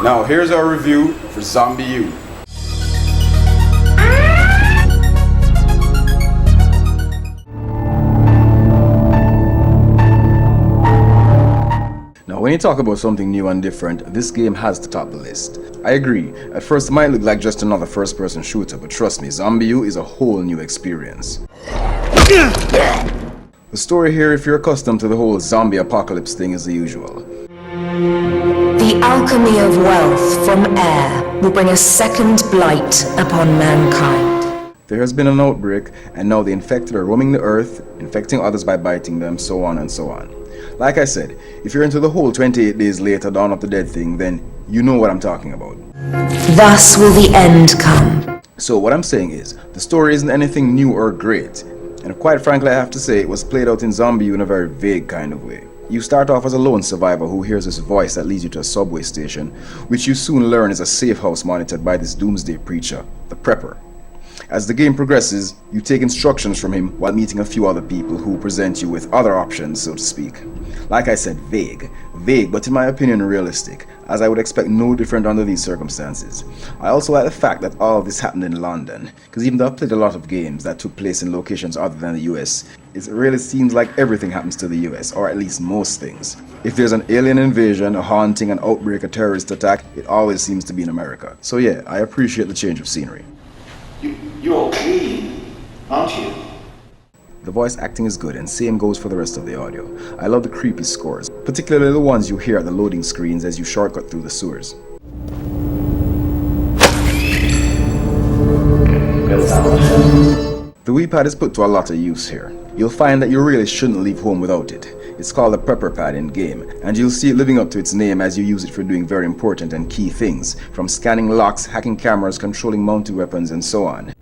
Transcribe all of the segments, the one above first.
Now here's our review for Zombi U. Now when you talk about something new and different, this game has to top the list. I agree, at first it might look like just another first-person shooter, but trust me, Zombi U is a whole new experience. The story here, if you're accustomed to the whole zombie apocalypse thing, is the usual. The alchemy of wealth from air will bring a second blight upon mankind. There has been an outbreak, and now the infected are roaming the earth, infecting others by biting them, so on and so on. Like I said, if you're into the whole 28 days later Dawn of the Dead thing, then you know what I'm talking about. Thus will the end come. So what I'm saying is, the story isn't anything new or great, and quite frankly I have to say it was played out in Zombi U in a very vague kind of way. You start off as a lone survivor who hears this voice that leads you to a subway station, which you soon learn is a safe house monitored by this doomsday preacher, the Prepper. As the game progresses, you take instructions from him while meeting a few other people who present you with other options, so to speak. Like I said, vague, but in my opinion realistic, as I would expect no different under these circumstances. I also like the fact that all of this happened in London, because even though I've played a lot of games that took place in locations other than the US, it really seems like everything happens to the US, or at least most things. If there's an alien invasion, a haunting, an outbreak, a terrorist attack, it always seems to be in America. So yeah, I appreciate the change of scenery. You're clean, aren't you? The voice acting is good, and same goes for the rest of the audio. I love the creepy scores, particularly the ones you hear at the loading screens as you shortcut through the sewers. The Wii pad is put to a lot of use here. You'll find that you really shouldn't leave home without it. It's called the Prepper pad in game, and you'll see it living up to its name as you use it for doing very important and key things, from scanning locks, hacking cameras, controlling mounted weapons, and so on.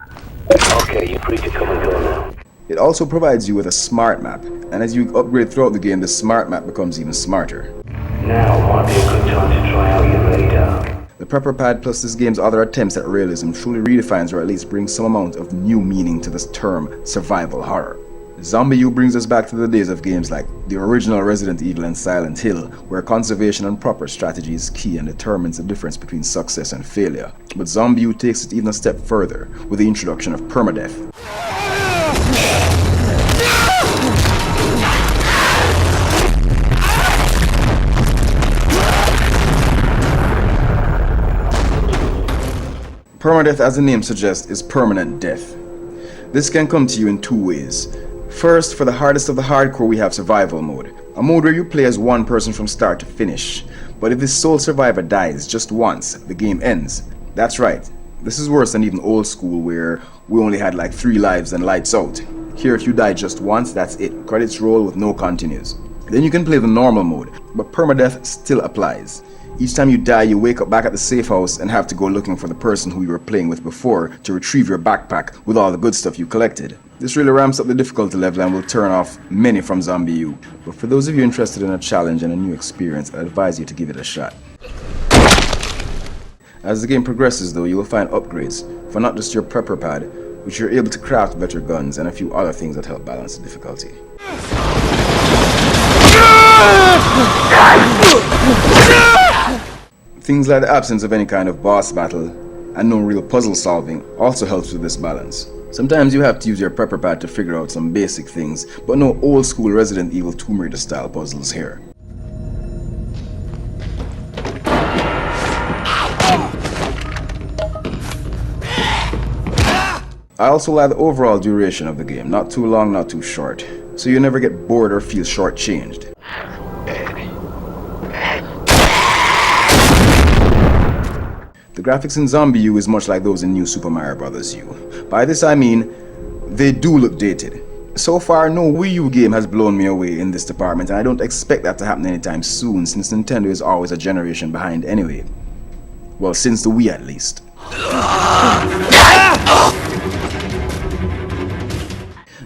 Okay, you're free to come and go now. It also provides you with a smart map, and as you upgrade throughout the game, the smart map becomes even smarter. Now might be a good time to try out your radar. The Prepper pad plus this game's other attempts at realism truly redefines or at least brings some amount of new meaning to this term, survival horror. Zombi U brings us back to the days of games like the original Resident Evil and Silent Hill, where conservation and proper strategy is key and determines the difference between success and failure. But Zombi U takes it even a step further with the introduction of permadeath. Permadeath, as the name suggests, is permanent death. This can come to you in two ways. First, for the hardest of the hardcore, we have survival mode, a mode where you play as one person from start to finish. But if this sole survivor dies just once, the game ends. That's right, this is worse than even old school where we only had like 3 lives and lights out. Here if you die just once, that's it, credits roll with no continues. Then you can play the normal mode, but permadeath still applies. Each time you die, you wake up back at the safe house and have to go looking for the person who you were playing with before to retrieve your backpack with all the good stuff you collected. This really ramps up the difficulty level and will turn off many from Zombi U. But for those of you interested in a challenge and a new experience, I advise you to give it a shot. As the game progresses though, you will find upgrades for not just your Prepper pad, which you're able to craft better guns and a few other things that help balance the difficulty. Things like the absence of any kind of boss battle and no real puzzle solving also helps with this balance. Sometimes you have to use your Prepper pad to figure out some basic things, but no old school Resident Evil Tomb Raider style puzzles here. I also like the overall duration of the game, not too long, not too short, so you never get bored or feel shortchanged. The graphics in Zombi U is much like those in New Super Mario Bros. U. By this I mean, they do look dated. So far, no Wii U game has blown me away in this department, and I don't expect that to happen anytime soon, since Nintendo is always a generation behind anyway. Well, since the Wii at least.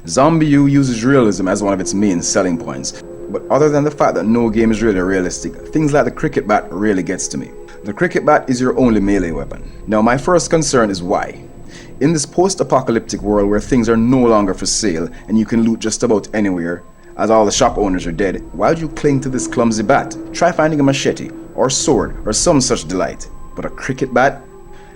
Zombi U uses realism as one of its main selling points, but other than the fact that no game is really realistic, things like the cricket bat really gets to me. The cricket bat is your only melee weapon. Now my first concern is why. In this post-apocalyptic world where things are no longer for sale and you can loot just about anywhere, as all the shop owners are dead, why would you cling to this clumsy bat? Try finding a machete or sword or some such delight. But a cricket bat?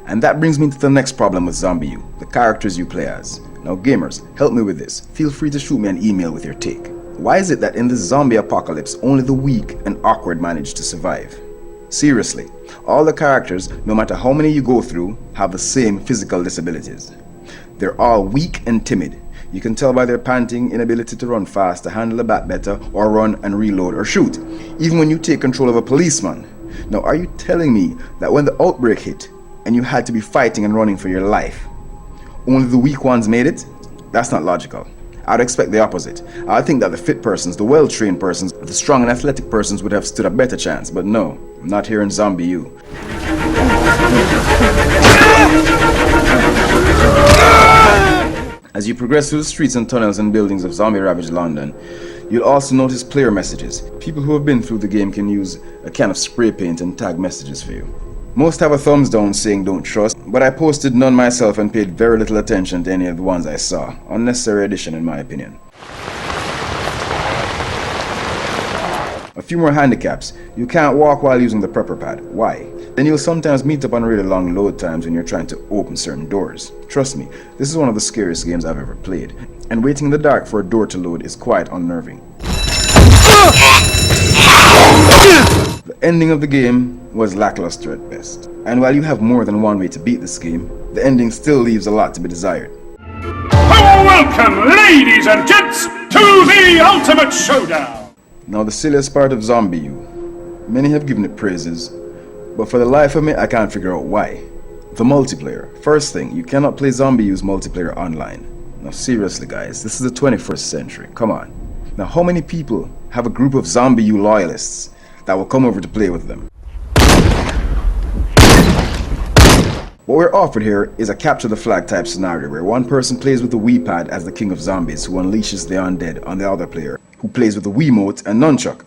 And that brings me to the next problem with Zombi U, the characters you play as. Now gamers, help me with this. Feel free to shoot me an email with your take. Why is it that in this zombie apocalypse only the weak and awkward manage to survive? Seriously, all the characters, no matter how many you go through, have the same physical disabilities. They're all weak and timid. You can tell by their panting, inability to run fast, to handle a bat better, or run and reload or shoot, even when you take control of a policeman. Now are you telling me that when the outbreak hit, and you had to be fighting and running for your life, only the weak ones made it? That's not logical. I'd expect the opposite. I'd think that the fit persons, the well-trained persons, the strong and athletic persons would have stood a better chance, but no, not here in Zombi U. As you progress through the streets and tunnels and buildings of zombie-ravaged London, you'll also notice player messages. People who have been through the game can use a can of spray paint and tag messages for you. Most have a thumbs down saying don't trust, but I posted none myself and paid very little attention to any of the ones I saw. Unnecessary addition in my opinion. A few more handicaps. You can't walk while using the prepper pad. Why? Then you'll sometimes meet up on really long load times when you're trying to open certain doors. Trust me, this is one of the scariest games I've ever played, and waiting in the dark for a door to load is quite unnerving. The ending of the game was lackluster at best, and while you have more than one way to beat this game, the ending still leaves a lot to be desired. Welcome, ladies and gents, to the ultimate showdown! Now the silliest part of Zombi U. Many have given it praises, but for the life of me I can't figure out why. The multiplayer. First thing, you cannot play Zombi U's multiplayer online. Now seriously guys, this is the 21st century, come on. Now how many people have a group of Zombi U loyalists that will come over to play with them? What we're offered here is a capture the flag type scenario where one person plays with the Wii pad as the king of zombies who unleashes the undead on the other player who plays with the Wiimote and nunchuck.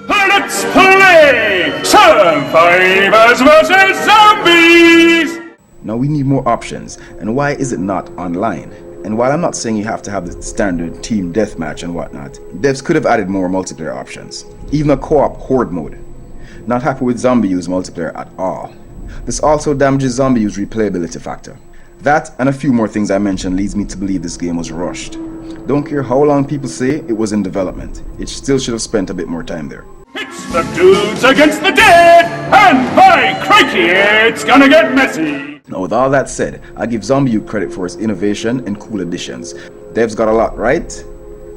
Let's play Survivors vs. Zombies! Now we need more options, and why is it not online? And while I'm not saying you have to have the standard team deathmatch and whatnot, devs could have added more multiplayer options. Even a co-op horde mode. Not happy with Zombi U's multiplayer at all. This also damages Zombi U's replayability factor. That and a few more things I mentioned leads me to believe this game was rushed. Don't care how long people say it was in development, it still should have spent a bit more time there. It's the dudes against the dead, and by crikey, it's gonna get messy! Now with all that said, I give Zombi U credit for its innovation and cool additions. Devs got a lot right,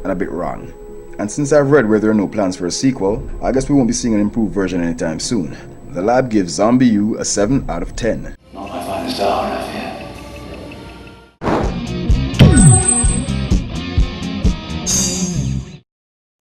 and a bit wrong. And since I've read where there are no plans for a sequel, I guess we won't be seeing an improved version anytime soon. The lab gives Zombi U a 7 out of 10. Not my finest hour, I fear.